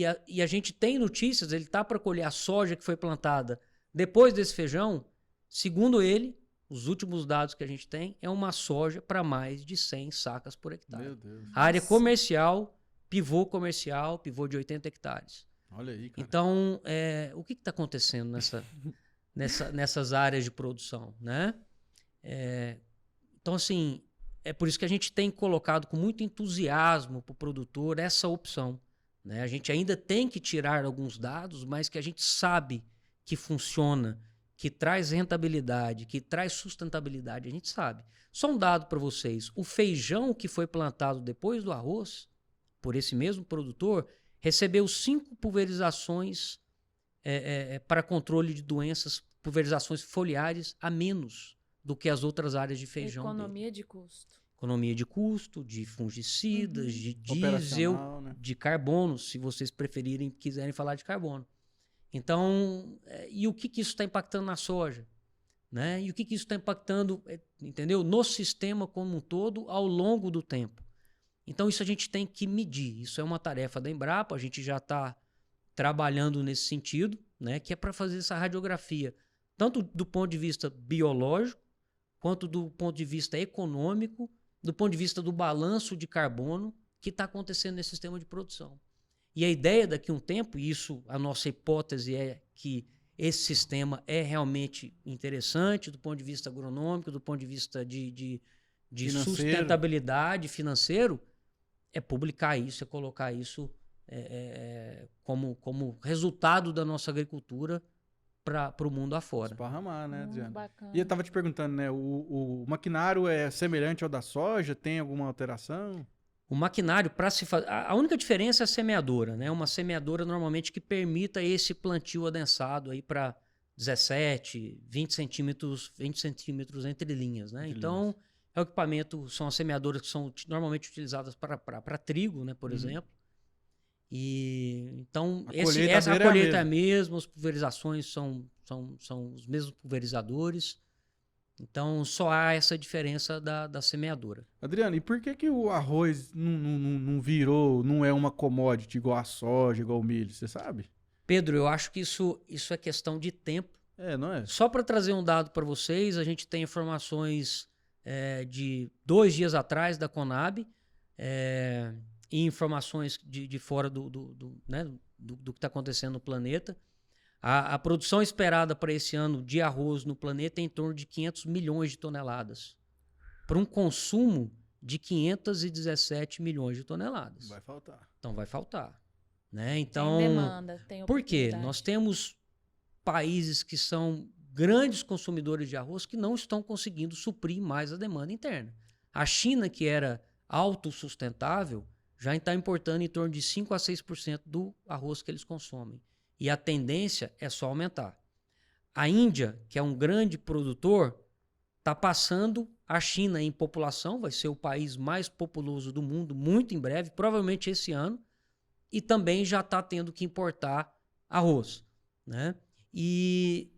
a gente tem notícias, ele tá para colher a soja que foi plantada depois desse feijão, segundo ele, os últimos dados que a gente tem, é uma soja para mais de 100 sacas por hectare. Meu Deus. A área comercial, pivô de 80 hectares. Olha aí, cara. Então, o que está acontecendo nessas áreas de produção, né? Então, assim, é por isso que a gente tem colocado com muito entusiasmo para o produtor essa opção, né? A gente ainda tem que tirar alguns dados, mas que a gente sabe que funciona, que traz rentabilidade, que traz sustentabilidade, a gente sabe. Só um dado para vocês, o feijão que foi plantado depois do arroz, por esse mesmo produtor, recebeu 5 pulverizações para controle de doenças, pulverizações foliares a menos do que as outras áreas de feijão. Economia de custo. Economia de custo, de fungicidas, de diesel, Operacional, né? de carbono, se vocês preferirem, quiserem falar de carbono. Então, e o que isso está impactando na soja? Né? E o que isso está impactando, entendeu? No sistema como um todo, ao longo do tempo. Então, isso a gente tem que medir. Isso é uma tarefa da Embrapa, a gente já está trabalhando nesse sentido, né? Que é para fazer essa radiografia, tanto do ponto de vista biológico, quanto do ponto de vista econômico, do ponto de vista do balanço de carbono que está acontecendo nesse sistema de produção. E a ideia daqui a um tempo, e isso, a nossa hipótese é que esse sistema é realmente interessante do ponto de vista agronômico, do ponto de vista de sustentabilidade financeiro, é publicar isso, é colocar isso como resultado da nossa agricultura para o mundo afora. Esparramar, né, Adriano? Bacana. E eu tava te perguntando, né? O maquinário é semelhante ao da soja? Tem alguma alteração? O maquinário, para se fazer. A única diferença é a semeadora, né? Uma semeadora normalmente que permita esse plantio adensado aí para 17, 20 centímetros entre linhas, né? Então, é o equipamento, são as semeadoras que são normalmente utilizadas para trigo, né, por exemplo. E então, essa colheita é a mesma, as pulverizações são os mesmos pulverizadores. Então, só há essa diferença da semeadora. Adriano, e por que o arroz não virou, não é uma commodity igual a soja, igual o milho, você sabe? Pedro, eu acho que isso é questão de tempo. Não é? Só para trazer um dado para vocês, a gente tem informações de 2 dias atrás da Conab e informações de fora do que está acontecendo no planeta. A produção esperada para esse ano de arroz no planeta é em torno de 500 milhões de toneladas. Para um consumo de 517 milhões de toneladas. Vai faltar. Então vai faltar. Né? Então, tem demanda, tem por quê? oportunidade. Nós temos países que são grandes consumidores de arroz que não estão conseguindo suprir mais a demanda interna. A China, que era autossustentável, já está importando em torno de 5 a 6% do arroz que eles consomem. E a tendência é só aumentar. A Índia, que é um grande produtor, está passando a China em população, vai ser o país mais populoso do mundo muito em breve, provavelmente esse ano, e também já está tendo que importar arroz. Né? E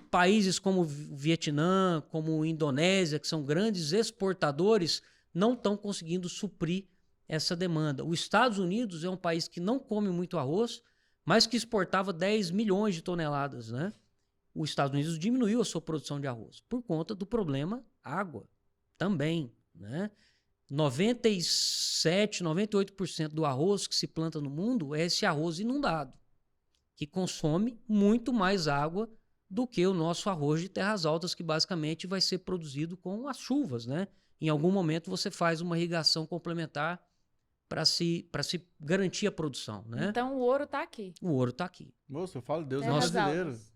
países como o Vietnã, como a Indonésia, que são grandes exportadores, não estão conseguindo suprir essa demanda. Os Estados Unidos é um país que não come muito arroz, mas que exportava 10 milhões de toneladas. Né? Os Estados Unidos diminuiu a sua produção de arroz por conta do problema Água também, né? 98% do arroz que se planta no mundo é esse arroz inundado, que consome muito mais água do que o nosso arroz de terras altas, que basicamente vai ser produzido com as chuvas, né? Em algum momento você faz uma irrigação complementar para se garantir a produção, né? Então o ouro está aqui. O ouro está aqui. Moço, eu falo, Deus é Terras brasileiro. altas.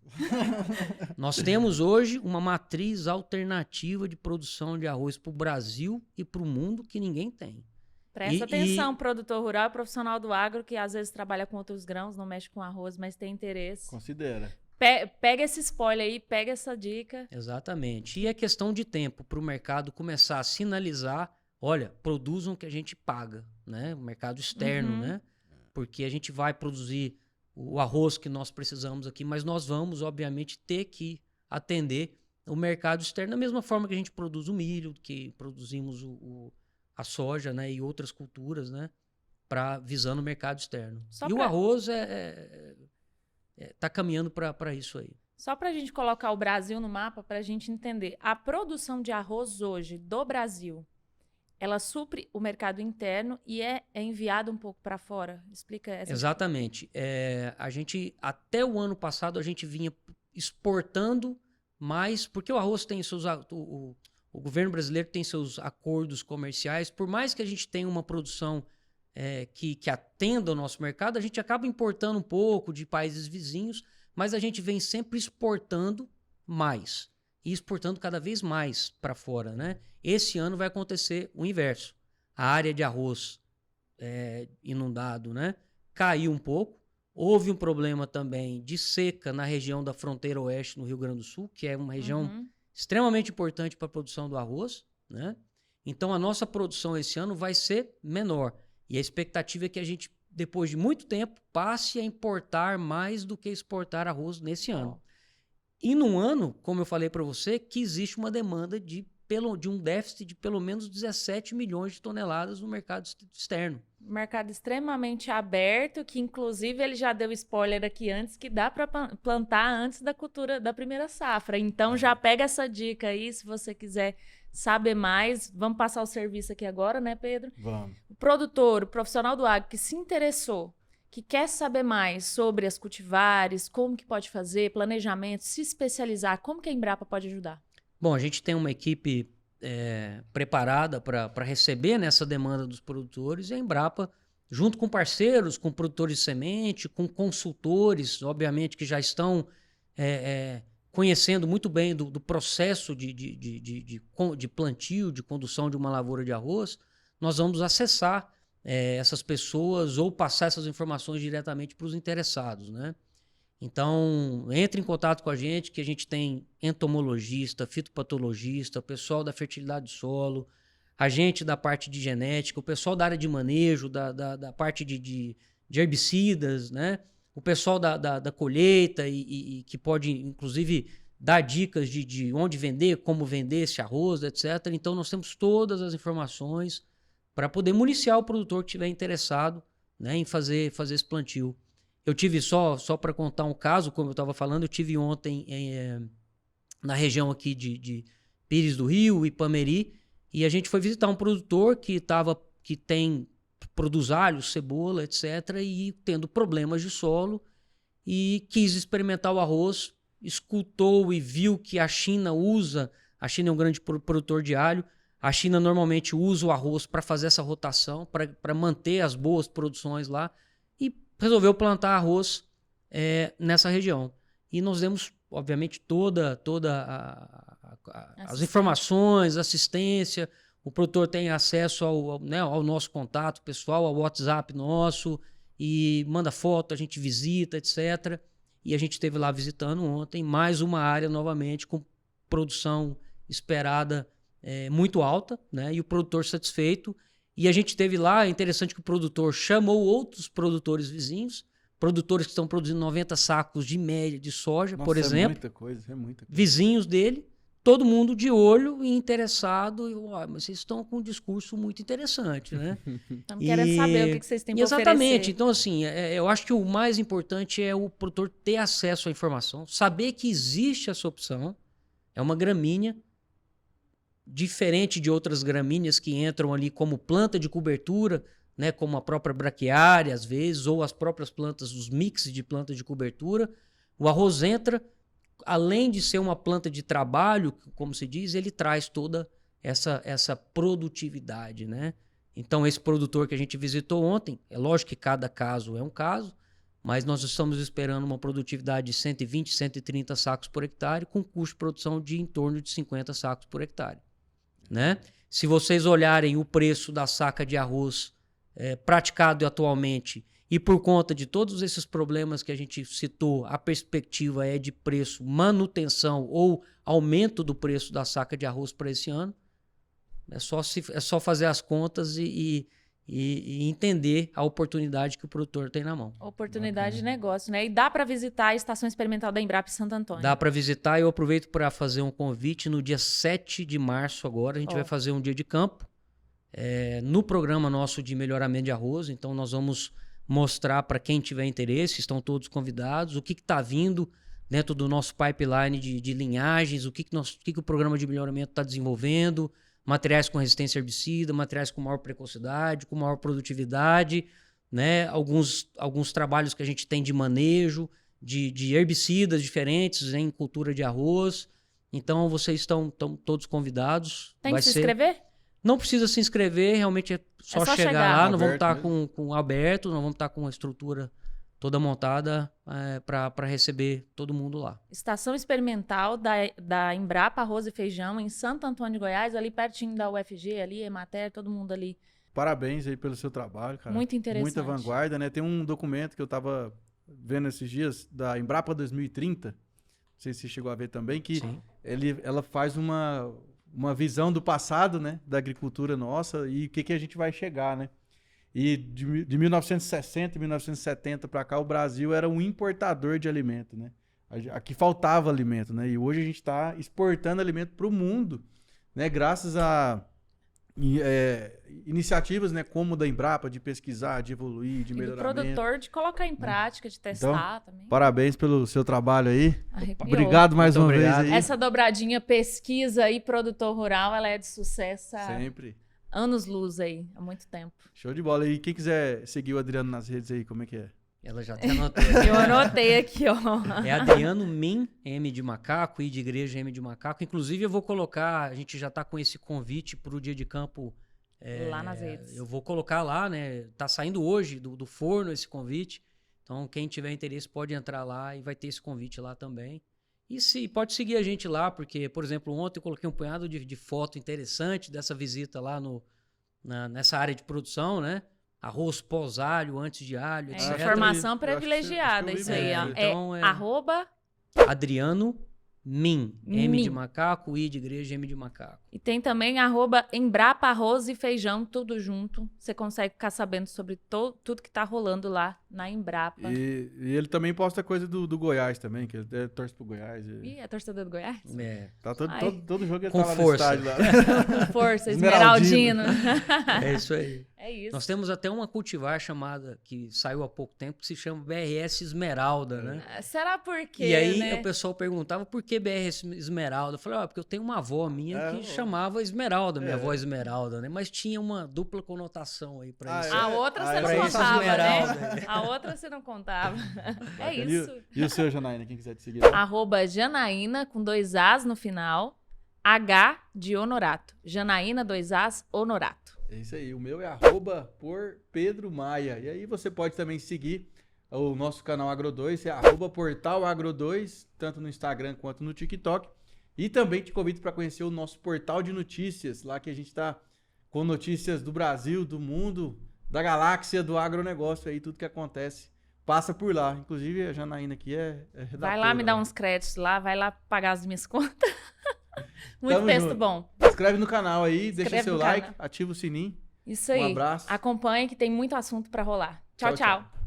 Nós temos hoje uma matriz alternativa de produção de arroz para o Brasil e para o mundo que ninguém tem. Presta atenção, produtor rural e profissional do agro que às vezes trabalha com outros grãos, não mexe com arroz, mas tem interesse. Considera. Pega esse spoiler aí, pega essa dica. Exatamente. E é questão de tempo para o mercado começar a sinalizar, olha, produzam o que a gente paga, né? O mercado externo, né? Porque a gente vai produzir o arroz que nós precisamos aqui, mas nós vamos, obviamente, ter que atender o mercado externo da mesma forma que a gente produz o milho, que produzimos a soja, né? E outras culturas, né? Visando o mercado externo. O arroz tá caminhando para isso aí. Só para a gente colocar o Brasil no mapa, para a gente entender. A produção de arroz hoje do Brasil, ela supre o mercado interno e é enviada um pouco para fora? Explica essa. Exatamente. A gente, até o ano passado, a gente vinha exportando mais, porque o arroz tem seus... O governo brasileiro tem seus acordos comerciais. Por mais que a gente tenha uma produção que atenda ao nosso mercado, a gente acaba importando um pouco de países vizinhos, mas a gente vem sempre exportando mais. E exportando cada vez mais para fora, né? Esse ano vai acontecer o inverso. A área de arroz inundado, né? Caiu um pouco. Houve um problema também de seca na região da fronteira oeste, no Rio Grande do Sul, que é uma região extremamente importante para a produção do arroz, né? Então, a nossa produção esse ano vai ser menor. E a expectativa é que a gente, depois de muito tempo, passe a importar mais do que exportar arroz nesse ano. E num ano, como eu falei para você, que existe uma demanda de um déficit de pelo menos 17 milhões de toneladas no mercado externo. Mercado extremamente aberto, que inclusive ele já deu spoiler aqui antes, que dá para plantar antes da cultura da primeira safra. Então já pega essa dica aí, se você quiser saber mais. Vamos passar o serviço aqui agora, né, Pedro? Vamos. O produtor, o profissional do agro que se interessou, que quer saber mais sobre as cultivares, como que pode fazer, planejamento, se especializar, como que a Embrapa pode ajudar? Bom, a gente tem uma equipe preparada para receber nessa demanda dos produtores, e a Embrapa, junto com parceiros, com produtores de semente, com consultores, obviamente, que já estão conhecendo muito bem do processo de plantio, de condução de uma lavoura de arroz, nós vamos acessar essas pessoas ou passar essas informações diretamente para os interessados, né? Então, entre em contato com a gente, que a gente tem entomologista, fitopatologista, o pessoal da fertilidade do solo, a gente da parte de genética, o pessoal da área de manejo, da parte de herbicidas, né? O pessoal da colheita e que pode, inclusive, dar dicas de onde vender, como vender esse arroz, etc. Então, nós temos todas as informações para poder municiar o produtor que estiver interessado, né, em fazer esse plantio. Eu tive, só para contar um caso, como eu estava falando, eu tive ontem na região aqui de Pires do Rio, Ipameri, e a gente foi visitar um produtor que produz alho, cebola, etc., e tendo problemas de solo, e quis experimentar o arroz, escutou e viu que a China é um grande produtor de alho, a China normalmente usa o arroz para fazer essa rotação, para manter as boas produções lá, e resolveu plantar arroz nessa região. E nós demos, obviamente, toda as informações, assistência. O produtor tem acesso ao nosso contato pessoal, ao WhatsApp nosso, e manda foto, a gente visita, etc. E a gente esteve lá visitando ontem mais uma área novamente com produção esperada muito alta, né? E o produtor satisfeito. E a gente teve lá, é interessante que o produtor chamou outros produtores vizinhos, produtores que estão produzindo 90 sacos de média de soja, por exemplo. É muita coisa. Vizinhos dele, todo mundo de olho e interessado. Mas vocês estão com um discurso muito interessante, né? Estamos querendo saber o que vocês têm para oferecer. Exatamente. Então, assim, eu acho que o mais importante é o produtor ter acesso à informação, saber que existe essa opção, é uma gramínea, diferente de outras gramíneas que entram ali como planta de cobertura, né, como a própria braquiária, às vezes, ou as próprias plantas, os mixes de plantas de cobertura. O arroz entra, além de ser uma planta de trabalho, como se diz, ele traz toda essa produtividade, né? Então, esse produtor que a gente visitou ontem, é lógico que cada caso é um caso, mas nós estamos esperando uma produtividade de 120, 130 sacos por hectare, com custo de produção de em torno de 50 sacos por hectare, né? Se vocês olharem o preço da saca de arroz praticado atualmente, e por conta de todos esses problemas que a gente citou, a perspectiva é de preço, manutenção ou aumento do preço da saca de arroz para esse ano. É só fazer as contas e entender a oportunidade que o produtor tem na mão. Oportunidade de negócio, né? E dá para visitar a Estação Experimental da Embrapa em Santo Antônio. Dá para visitar. Eu aproveito para fazer um convite. No dia 7 de março agora, a gente vai fazer um dia de campo no programa nosso de melhoramento de arroz. Então, nós vamos mostrar para quem tiver interesse, estão todos convidados, o que está vindo dentro do nosso pipeline de linhagens, o que o programa de melhoramento está desenvolvendo, materiais com resistência a herbicida, materiais com maior precocidade, com maior produtividade, né? Alguns trabalhos que a gente tem de manejo, de herbicidas diferentes, né, em cultura de arroz. Então, vocês estão todos convidados. Tem que se inscrever? Não precisa se inscrever, realmente é só chegar lá. Nós vamos estar com aberto, nós vamos estar com a estrutura toda montada para receber todo mundo lá. Estação Experimental da Embrapa Arroz e Feijão em Santo Antônio de Goiás, ali pertinho da UFG, ali, Emater, todo mundo ali. Parabéns aí pelo seu trabalho, cara. Muito interessante. Muita vanguarda, né? Tem um documento que eu tava vendo esses dias, da Embrapa 2030, não sei se você chegou a ver também, que ela faz uma visão do passado, né? Da agricultura nossa e o que a gente vai chegar, né? E de 1960 e 1970 para cá, o Brasil era um importador de alimento, né? Aqui faltava alimento, né? E hoje a gente está exportando alimento para o mundo, né? Graças a iniciativas, né? Como da Embrapa, de pesquisar, de evoluir, de melhoramento. E do produtor de colocar em prática, de testar também. Parabéns pelo seu trabalho aí. Arrepiou. Obrigado mais uma vez aí. Essa dobradinha pesquisa e produtor rural, ela é de sucesso. Sempre. Anos-luz aí, há muito tempo. Show de bola. E quem quiser seguir o Adriano nas redes aí, como é que é? Ela já até anotou. Eu anotei aqui, ó. É Adriano Min, M de macaco, I de igreja, M de macaco. Inclusive, eu vou colocar, a gente já tá com esse convite para o dia de campo. Lá nas redes. Eu vou colocar lá, né? Tá saindo hoje do forno esse convite. Então, quem tiver interesse pode entrar lá e vai ter esse convite lá também. E pode seguir a gente lá, porque, por exemplo, ontem eu coloquei um punhado de foto interessante dessa visita lá nessa área de produção, né? Arroz pós-alho, antes de alho, etc. Informação privilegiada, isso aí. Então, arroba Adriano Min, M de macaco, I de igreja, M de macaco. E tem também arroba Embrapa Arroz e Feijão, tudo junto. Você consegue ficar sabendo sobre tudo que tá rolando lá na Embrapa. E ele também posta coisa do Goiás também, que ele torce pro Goiás. Ih, é torcedor do Goiás? Tá todo jogo ele com tá lá força. no estádio lá. Com força, Esmeraldino. É isso aí. É isso. Nós temos até uma cultivar chamada, que saiu há pouco tempo, que se chama BRS Esmeralda, né? Será por quê, E aí né? o pessoal perguntava por que BRS Esmeralda. Eu falei, porque eu tenho uma avó minha que chamava Esmeralda, minha avó Esmeralda, né? Mas tinha uma dupla conotação aí pra isso. A outra você não contava, né? A outra você não contava. É isso. E o seu, Janaína, quem quiser te seguir? Arroba Janaína, com 2 As no final, H de Honorato. Janaína, 2 As, Honorato. É isso aí, o meu é arroba por Pedro Maia. E aí você pode também seguir o nosso canal Agro2, é arroba portal Agro2, tanto no Instagram quanto no TikTok. E também te convido para conhecer o nosso portal de notícias, lá que a gente está com notícias do Brasil, do mundo, da galáxia, do agronegócio aí, tudo que acontece. Passa por lá. Inclusive, a Janaína aqui é redatora. Vai lá me dar uns créditos lá, vai lá pagar as minhas contas. Muito Tamo texto junto. bom. Se inscreve no canal aí, deixa seu no like, canal. ativa o sininho. Isso aí. Um abraço. Acompanhe que tem muito assunto para rolar. Tchau, tchau.